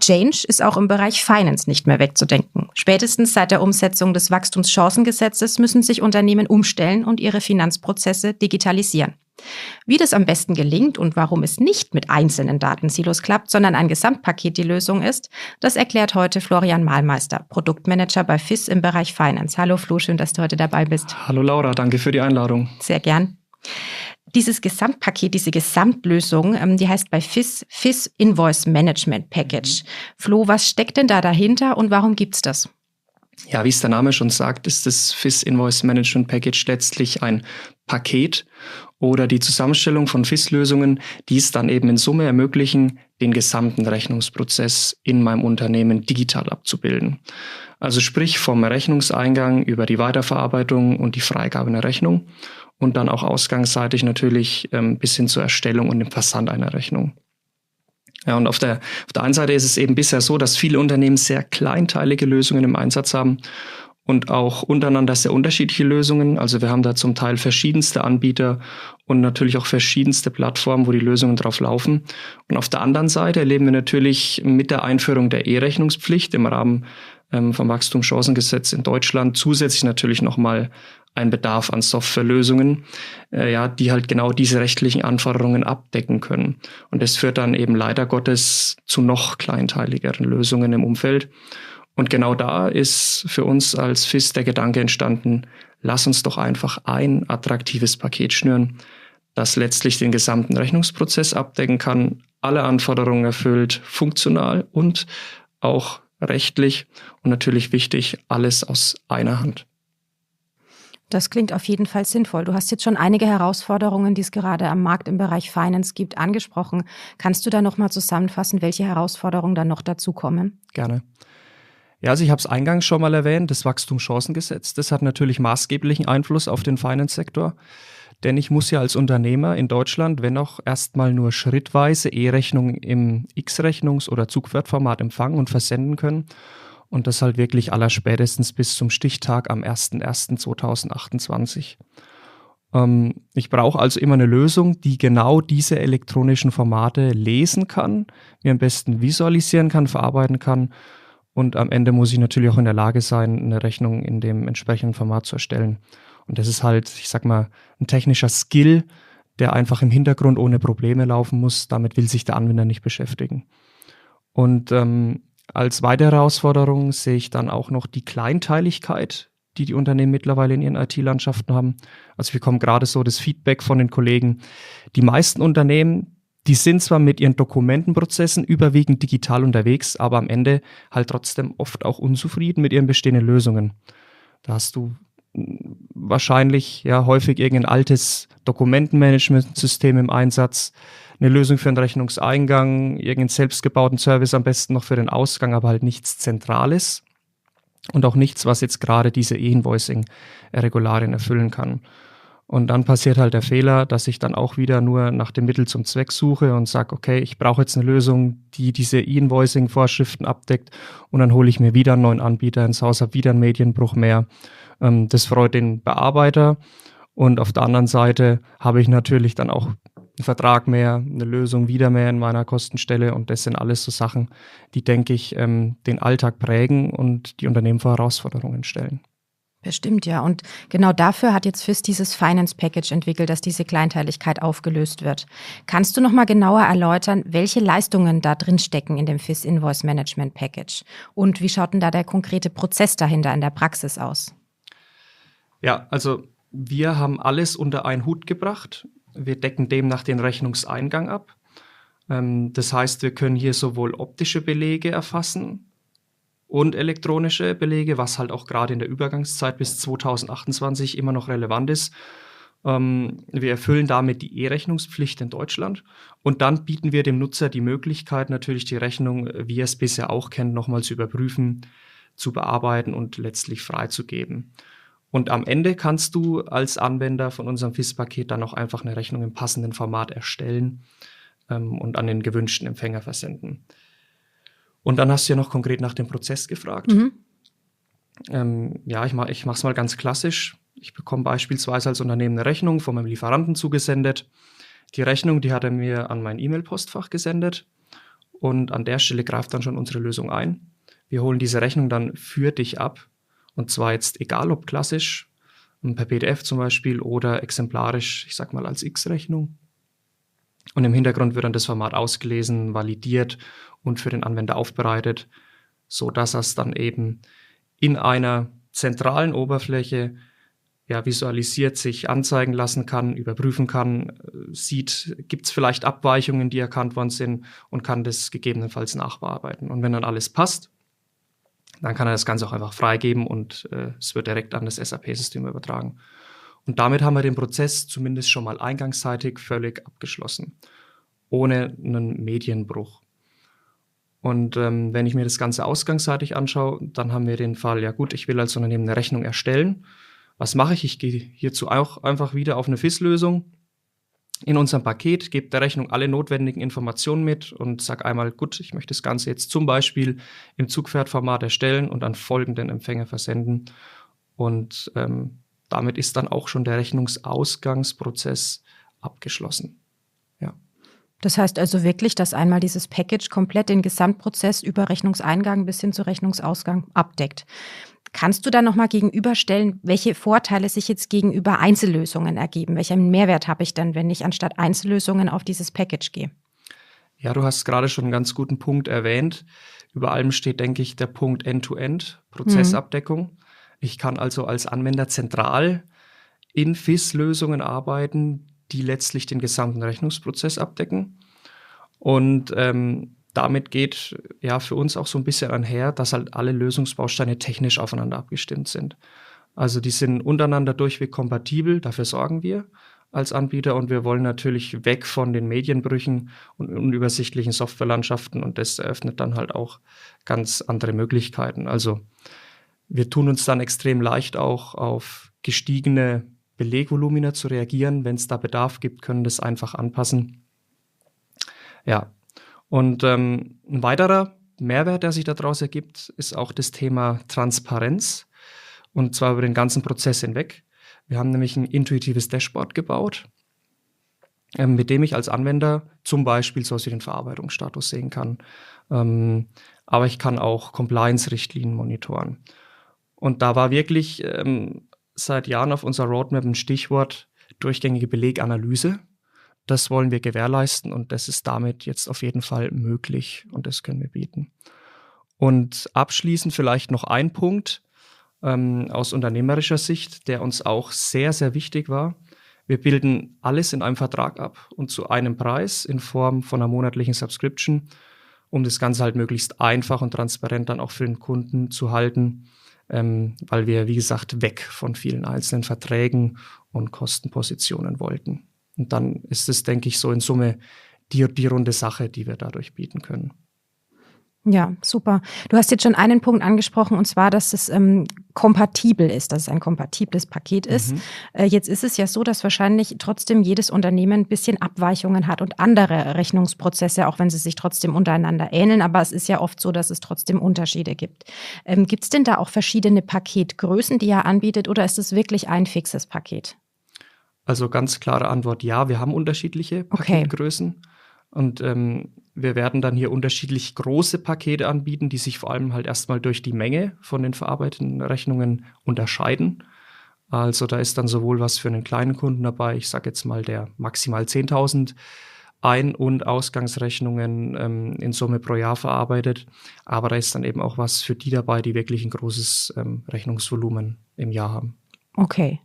Change ist auch im Bereich Finance nicht mehr wegzudenken. Spätestens seit der Umsetzung des Wachstumschancengesetzes müssen sich Unternehmen umstellen und ihre Finanzprozesse digitalisieren. Wie das am besten gelingt und warum es nicht mit einzelnen Datensilos klappt, sondern ein Gesamtpaket die Lösung ist, das erklärt heute Florian Mahlmeister, Produktmanager bei FIS im Bereich Finance. Hallo Flo, schön, dass du heute dabei bist. Hallo Laura, danke für die Einladung. Sehr gern. Dieses Gesamtpaket, diese Gesamtlösung, die heißt bei FIS Invoice Management Package. Flo, was steckt denn da dahinter und warum gibt's das? Ja, wie es der Name schon sagt, ist das FIS Invoice Management Package letztlich ein Paket oder die Zusammenstellung von FIS-Lösungen, die es dann eben in Summe ermöglichen, den gesamten Rechnungsprozess in meinem Unternehmen digital abzubilden. Also sprich vom Rechnungseingang über die Weiterverarbeitung und die Freigabe einer Rechnung und dann auch ausgangsseitig natürlich bis hin zur Erstellung und dem Versand einer Rechnung. Ja, und auf der einen Seite ist es eben bisher so, dass viele Unternehmen sehr kleinteilige Lösungen im Einsatz haben und auch untereinander sehr unterschiedliche Lösungen. Also wir haben da zum Teil verschiedenste Anbieter und natürlich auch verschiedenste Plattformen, wo die Lösungen drauf laufen. Und auf der anderen Seite erleben wir natürlich mit der Einführung der E-Rechnungspflicht im Rahmen vom Wachstumschancengesetz in Deutschland zusätzlich natürlich nochmal ein Bedarf an Softwarelösungen, die halt genau diese rechtlichen Anforderungen abdecken können. Und das führt dann eben leider Gottes zu noch kleinteiligeren Lösungen im Umfeld. Und genau da ist für uns als FIS der Gedanke entstanden, lass uns doch einfach ein attraktives Paket schnüren, das letztlich den gesamten Rechnungsprozess abdecken kann, alle Anforderungen erfüllt, funktional und auch rechtlich und natürlich wichtig, alles aus einer Hand. Das klingt auf jeden Fall sinnvoll. Du hast jetzt schon einige Herausforderungen, die es gerade am Markt im Bereich Finance gibt, angesprochen. Kannst du da nochmal zusammenfassen, welche Herausforderungen dann noch dazukommen? Gerne. Ja, also ich habe es eingangs schon mal erwähnt, das Wachstumschancengesetz, das hat natürlich maßgeblichen Einfluss auf den Finance-Sektor. Denn ich muss ja als Unternehmer in Deutschland, wenn auch erstmal nur schrittweise E-Rechnungen im X-Rechnungs- oder Zugwertformat empfangen und versenden können. Und das halt wirklich allerspätestens bis zum Stichtag am 01.01.2028. Ich brauche also immer eine Lösung, die genau diese elektronischen Formate lesen kann, mir am besten visualisieren kann, verarbeiten kann. Und am Ende muss ich natürlich auch in der Lage sein, eine Rechnung in dem entsprechenden Format zu erstellen. Und das ist halt, ich sag mal, ein technischer Skill, der einfach im Hintergrund ohne Probleme laufen muss. Damit will sich der Anwender nicht beschäftigen. Und als weitere Herausforderung sehe ich dann auch noch die Kleinteiligkeit, die die Unternehmen mittlerweile in ihren IT-Landschaften haben. Also wir bekommen gerade so das Feedback von den Kollegen. Die meisten Unternehmen, die sind zwar mit ihren Dokumentenprozessen überwiegend digital unterwegs, aber am Ende halt trotzdem oft auch unzufrieden mit ihren bestehenden Lösungen. Da hast du wahrscheinlich ja häufig irgendein altes Dokumentenmanagementsystem im Einsatz, eine Lösung für einen Rechnungseingang, irgendeinen selbstgebauten Service am besten noch für den Ausgang, aber halt nichts Zentrales und auch nichts, was jetzt gerade diese E-Invoicing-Regularien erfüllen kann. Und dann passiert halt der Fehler, dass ich dann auch wieder nur nach dem Mittel zum Zweck suche und sage, okay, ich brauche jetzt eine Lösung, die diese E-Invoicing-Vorschriften abdeckt und dann hole ich mir wieder einen neuen Anbieter ins Haus, habe wieder einen Medienbruch mehr. Das freut den Bearbeiter und auf der anderen Seite habe ich natürlich dann auch einen Vertrag mehr, eine Lösung wieder mehr in meiner Kostenstelle und das sind alles so Sachen, die, denke ich, den Alltag prägen und die Unternehmen vor Herausforderungen stellen. Bestimmt, ja. Und genau dafür hat jetzt FIS dieses Finance Package entwickelt, dass diese Kleinteiligkeit aufgelöst wird. Kannst du noch mal genauer erläutern, welche Leistungen da drin stecken in dem FIS Invoice Management Package? Und wie schaut denn da der konkrete Prozess dahinter in der Praxis aus? Ja, also wir haben alles unter einen Hut gebracht. Wir decken demnach den Rechnungseingang ab. Das heißt, wir können hier sowohl optische Belege erfassen und elektronische Belege, was halt auch gerade in der Übergangszeit bis 2028 immer noch relevant ist. Wir erfüllen damit die E-Rechnungspflicht in Deutschland und dann bieten wir dem Nutzer die Möglichkeit, natürlich die Rechnung, wie er es bisher auch kennt, nochmal zu überprüfen, zu bearbeiten und letztlich freizugeben. Und am Ende kannst du als Anwender von unserem FIS-Paket dann auch einfach eine Rechnung im passenden Format erstellen und an den gewünschten Empfänger versenden. Und dann hast du ja noch konkret nach dem Prozess gefragt. Ich mache es mal ganz klassisch. Ich bekomme beispielsweise als Unternehmen eine Rechnung von meinem Lieferanten zugesendet. Die Rechnung, die hat er mir an mein E-Mail-Postfach gesendet. und an der Stelle greift dann schon unsere Lösung ein. Wir holen diese Rechnung dann für dich ab und zwar jetzt egal ob klassisch, per PDF zum Beispiel oder exemplarisch, ich sag mal als X-Rechnung. Und im Hintergrund wird dann das Format ausgelesen, validiert und für den Anwender aufbereitet, so dass er es dann eben in einer zentralen Oberfläche visualisiert, sich anzeigen lassen kann, überprüfen kann, sieht, gibt es vielleicht Abweichungen, die erkannt worden sind und kann das gegebenenfalls nachbearbeiten. Und wenn dann alles passt, dann kann er das Ganze auch einfach freigeben und es wird direkt an das SAP-System übertragen. Und damit haben wir den Prozess zumindest schon mal eingangsseitig völlig abgeschlossen, ohne einen Medienbruch. Und wenn ich mir das Ganze ausgangsseitig anschaue, dann haben wir den Fall, ja gut, ich will als Unternehmen eine Rechnung erstellen. Was mache ich? Ich gehe hierzu auch einfach wieder auf eine FIS-Lösung. In unserem Paket gebe der Rechnung alle notwendigen Informationen mit und sage einmal, gut, ich möchte das Ganze jetzt zum Beispiel im Zugpferdformat erstellen und an folgenden Empfänger versenden. Und damit ist dann auch schon der Rechnungsausgangsprozess abgeschlossen. Ja. Das heißt also wirklich, dass einmal dieses Package komplett den Gesamtprozess über Rechnungseingang bis hin zu Rechnungsausgang abdeckt. Kannst du da nochmal gegenüberstellen, welche Vorteile sich jetzt gegenüber Einzellösungen ergeben? Welchen Mehrwert habe ich denn, wenn ich anstatt Einzellösungen auf dieses Package gehe? Ja, du hast gerade schon einen ganz guten Punkt erwähnt. Über allem steht, denke ich, der Punkt End-to-End, Prozessabdeckung. Ich kann also als Anwender zentral in FIS-Lösungen arbeiten, die letztlich den gesamten Rechnungsprozess abdecken. Und damit geht ja für uns auch so ein bisschen einher, dass halt alle Lösungsbausteine technisch aufeinander abgestimmt sind. Also die sind untereinander durchweg kompatibel, dafür sorgen wir als Anbieter und wir wollen natürlich weg von den Medienbrüchen und unübersichtlichen Softwarelandschaften und das eröffnet dann halt auch ganz andere Möglichkeiten. Also wir tun uns dann extrem leicht auch auf gestiegene Belegvolumina zu reagieren. Wenn es da Bedarf gibt, können das einfach anpassen. Ja. Und ein weiterer Mehrwert, der sich daraus ergibt, ist auch das Thema Transparenz und zwar über den ganzen Prozess hinweg. Wir haben nämlich ein intuitives Dashboard gebaut, mit dem ich als Anwender zum Beispiel so wie den Verarbeitungsstatus sehen kann. Aber ich kann auch Compliance-Richtlinien monitoren. Und da war wirklich seit Jahren auf unserer Roadmap ein Stichwort durchgängige Beleganalyse. Das wollen wir gewährleisten und das ist damit jetzt auf jeden Fall möglich und das können wir bieten. Und abschließend vielleicht noch ein Punkt aus unternehmerischer Sicht, der uns auch sehr, sehr wichtig war. Wir bilden alles in einem Vertrag ab und zu einem Preis in Form von einer monatlichen Subscription, um das Ganze halt möglichst einfach und transparent dann auch für den Kunden zu halten, weil wir, wie gesagt, weg von vielen einzelnen Verträgen und Kostenpositionen wollten. Und dann ist es, denke ich, so in Summe die runde Sache, die wir dadurch bieten können. Ja, super. Du hast jetzt schon einen Punkt angesprochen, und zwar, dass es kompatibel ist, dass es ein kompatibles Paket ist. Jetzt ist es ja so, dass wahrscheinlich trotzdem jedes Unternehmen ein bisschen Abweichungen hat und andere Rechnungsprozesse, auch wenn sie sich trotzdem untereinander ähneln. Aber es ist ja oft so, dass es trotzdem Unterschiede gibt. Gibt es denn da auch verschiedene Paketgrößen, die ihr anbietet, oder ist es wirklich ein fixes Paket? Also ganz klare Antwort, ja, wir haben unterschiedliche Paketgrößen. Und wir werden dann hier unterschiedlich große Pakete anbieten, die sich vor allem halt erstmal durch die Menge von den verarbeiteten Rechnungen unterscheiden. Also da ist dann sowohl was für einen kleinen Kunden dabei, ich sage jetzt mal der maximal 10.000 Ein- und Ausgangsrechnungen in Summe pro Jahr verarbeitet. Aber da ist dann eben auch was für die dabei, die wirklich ein großes Rechnungsvolumen im Jahr haben. Okay.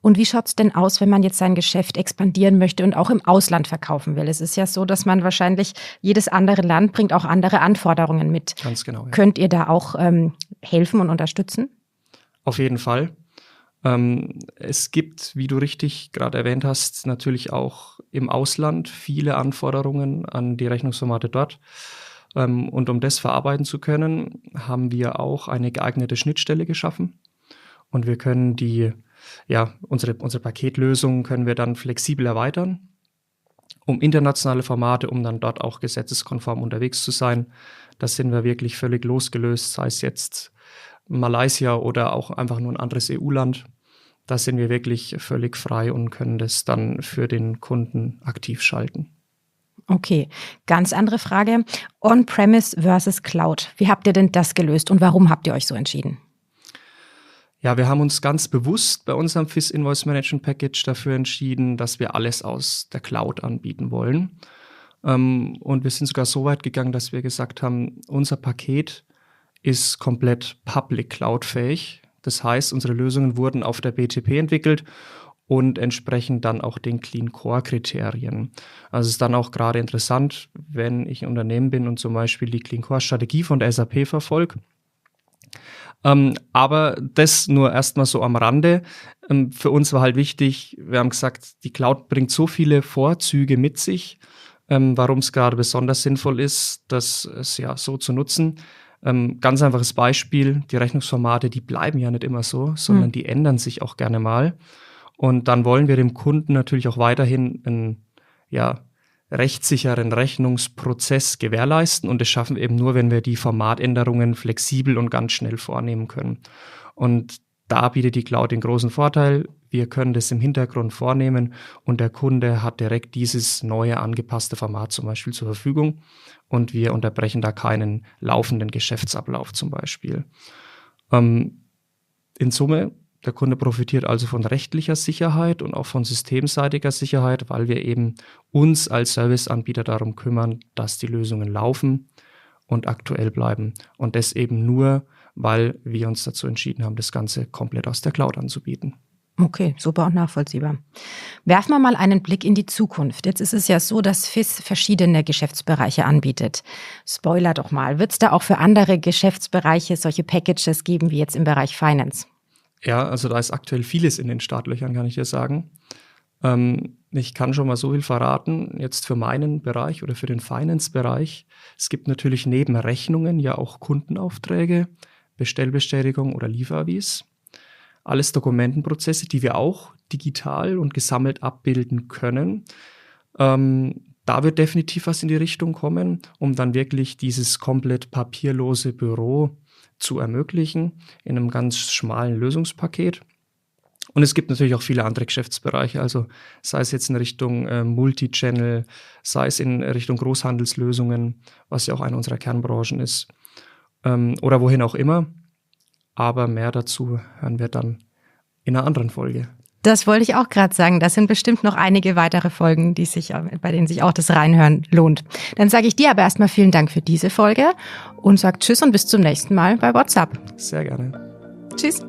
Und wie schaut es denn aus, wenn man jetzt sein Geschäft expandieren möchte und auch im Ausland verkaufen will? Es ist ja so, dass man wahrscheinlich, jedes andere Land bringt auch andere Anforderungen mit. Ganz genau. Ja. Könnt ihr da auch helfen und unterstützen? Auf jeden Fall. Es gibt, wie du richtig gerade erwähnt hast, natürlich auch im Ausland viele Anforderungen an die Rechnungsformate dort. Und um das verarbeiten zu können, haben wir auch eine geeignete Schnittstelle geschaffen. Und wir können unsere Paketlösung können wir dann flexibel erweitern, um internationale Formate, um dann dort auch gesetzeskonform unterwegs zu sein. Das sind wir wirklich völlig losgelöst, sei es jetzt Malaysia oder auch einfach nur ein anderes EU-Land. Da sind wir wirklich völlig frei und können das dann für den Kunden aktiv schalten. Okay, ganz andere Frage. On-Premise versus Cloud. Wie habt ihr denn das gelöst und warum habt ihr euch so entschieden? Ja, wir haben uns ganz bewusst bei unserem FIS Invoice Management Package dafür entschieden, dass wir alles aus der Cloud anbieten wollen. Und wir sind sogar so weit gegangen, dass wir gesagt haben, unser Paket ist komplett Public Cloud fähig. Das heißt, unsere Lösungen wurden auf der BTP entwickelt und entsprechen dann auch den Clean Core Kriterien. Also es ist dann auch gerade interessant, wenn ich ein Unternehmen bin und zum Beispiel die Clean Core Strategie von der SAP verfolge. Aber das nur erstmal so am Rande. Für uns war halt wichtig, wir haben gesagt, die Cloud bringt so viele Vorzüge mit sich, warum es gerade besonders sinnvoll ist, das so zu nutzen. Ganz einfaches Beispiel, die Rechnungsformate, die bleiben ja nicht immer so, sondern die ändern sich auch gerne mal. Und dann wollen wir dem Kunden natürlich auch weiterhin einen rechtssicheren Rechnungsprozess gewährleisten. Und das schaffen wir eben nur, wenn wir die Formatänderungen flexibel und ganz schnell vornehmen können. Und da bietet die Cloud den großen Vorteil, wir können das im Hintergrund vornehmen und der Kunde hat direkt dieses neue angepasste Format zum Beispiel zur Verfügung und wir unterbrechen da keinen laufenden Geschäftsablauf zum Beispiel. In Summe, der Kunde profitiert also von rechtlicher Sicherheit und auch von systemseitiger Sicherheit, weil wir eben uns als Serviceanbieter darum kümmern, dass die Lösungen laufen und aktuell bleiben. Und das eben nur, weil wir uns dazu entschieden haben, das Ganze komplett aus der Cloud anzubieten. Okay, super und nachvollziehbar. Werfen wir mal einen Blick in die Zukunft. Jetzt ist es ja so, dass FIS verschiedene Geschäftsbereiche anbietet. Spoiler doch mal, wird es da auch für andere Geschäftsbereiche solche Packages geben wie jetzt im Bereich Finance? Ja, also da ist aktuell vieles in den Startlöchern, kann ich dir sagen. Ich kann schon mal so viel verraten, jetzt für meinen Bereich oder für den Finance-Bereich. Es gibt natürlich neben Rechnungen ja auch Kundenaufträge, Bestellbestätigung oder Lieferavis. Alles Dokumentenprozesse, die wir auch digital und gesammelt abbilden können. Da wird definitiv was in die Richtung kommen, um dann wirklich dieses komplett papierlose Büro zu ermöglichen in einem ganz schmalen Lösungspaket. Und es gibt natürlich auch viele andere Geschäftsbereiche, also sei es jetzt in Richtung Multichannel, sei es in Richtung Großhandelslösungen, was ja auch eine unserer Kernbranchen ist, oder wohin auch immer. Aber mehr dazu hören wir dann in einer anderen Folge. Das wollte ich auch gerade sagen. Das sind bestimmt noch einige weitere Folgen, bei denen sich auch das Reinhören lohnt. Dann sage ich dir aber erstmal vielen Dank für diese Folge und sage Tschüss und bis zum nächsten Mal bei WhatsApp. Sehr gerne. Tschüss.